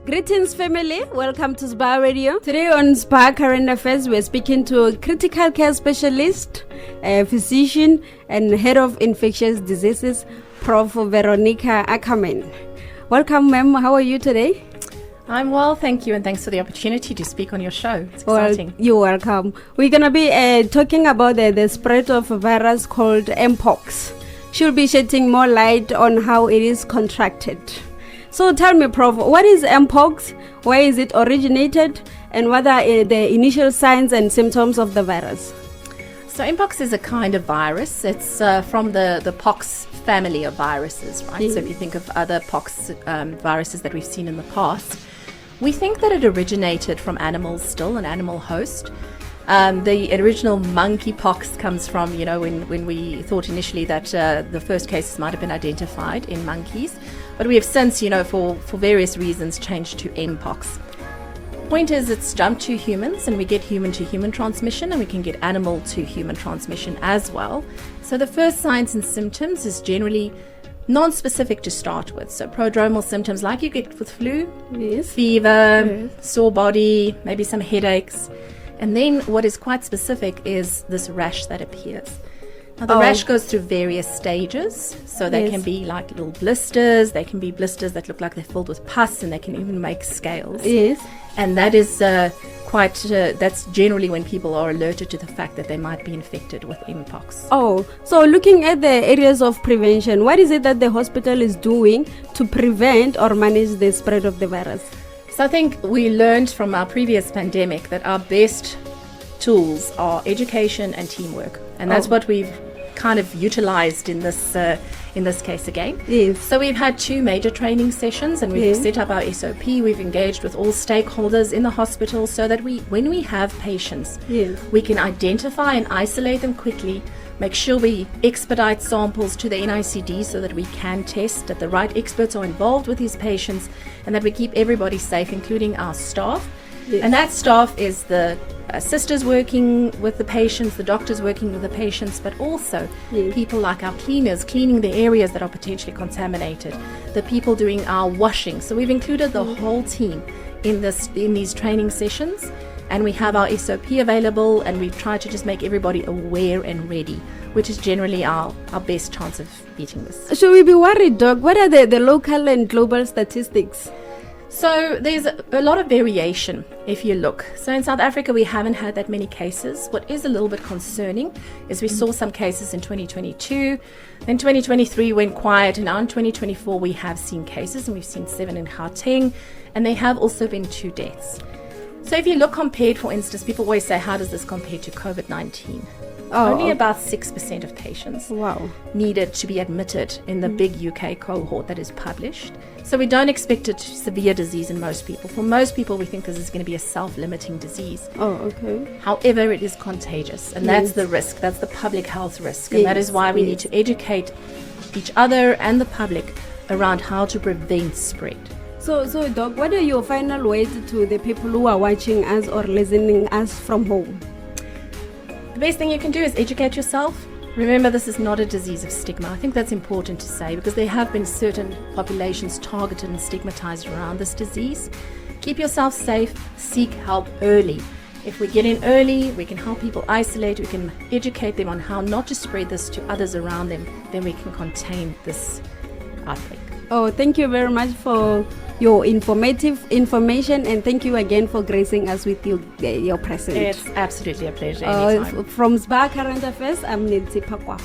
Greetings family, welcome to SPA Radio. Today on SPA Current Affairs, we're speaking to a critical care specialist, a physician and head of infectious diseases, Prof. Veronica Ueckermann. Welcome ma'am, how are you today? I'm well, thank you, and thanks for the opportunity to speak on your show. It's exciting. Well, you're welcome. We're going to be talking about the spread of a virus called Mpox. She'll be shedding more light on how it is contracted. So tell me, Prof, what is Mpox, where is it originated, and what are the initial signs and symptoms of the virus? So Mpox is a kind of virus. It's from the pox family of viruses, right? So if you think of other pox viruses that we've seen in the past, we think that it originated from animals still, an animal host. The original monkeypox comes from, when we thought initially that the first cases might have been identified in monkeys. But we have since, for various reasons, changed to Mpox. Point is, it's jumped to humans, and we get human-to-human transmission, and we can get animal-to-human transmission as well. So the first signs and symptoms is generally non-specific to start with. So prodromal symptoms like you get with flu, fever, sore body, maybe some headaches. And then what is quite specific is this rash that appears. Now the rash goes through various stages. So they can be like little blisters. They can be blisters that look like they're filled with pus, and they can even make scales. Yes. And that is that's generally when people are alerted to the fact that they might be infected with Mpox. Oh, so looking at the areas of prevention, what is it that the hospital is doing to prevent or manage the spread of the virus? So I think we learned from our previous pandemic that our best tools are education and teamwork. And that's what we've kind of utilized in this case again. Yes. So we've had 2 major training sessions, and we've set up our SOP. We've engaged with all stakeholders in the hospital so that when we have patients, we can identify and isolate them quickly, make sure we expedite samples to the NICD so that we can test, that the right experts are involved with these patients, and that we keep everybody safe, including our staff. And that staff is the sisters working with the patients, the doctors working with the patients, but also people like our cleaners cleaning the areas that are potentially contaminated, the people doing our washing. So we've included the whole team in these training sessions, and we have our SOP available, and we've tried to just make everybody aware and ready, which is generally our best chance of beating this. Should we be worried, Doc? What are the local and global statistics? So there's a lot of variation if you look. So in South Africa, we haven't had that many cases. What is a little bit concerning is we saw some cases in 2022, then 2023 went quiet, and now in 2024 we have seen cases, and we've seen 7 in Gauteng, and there have also been 2 deaths. So if you look compared, for instance, people always say, how does this compare to COVID-19? Only about 6% of patients needed to be admitted in the big UK cohort that is published. So we don't expect it severe disease in most people. For most people, we think this is going to be a self-limiting disease. However, it is contagious, and that's the risk. That's the public health risk, and that is why we need to educate each other and the public around how to prevent spread. So Doc, what are your final words to the people who are watching us or listening us from home? The best thing you can do is educate yourself. Remember, this is not a disease of stigma. I think that's important to say, because there have been certain populations targeted and stigmatized around this disease. Keep yourself safe, seek help early. If we get in early, we can help people isolate, we can educate them on how not to spread this to others around them, then we can contain this outbreak. Thank you very much for your informative information, and thank you again for gracing us with your presence. It's absolutely a pleasure. Anytime. From SPA Current Affairs, I'm Phakwago.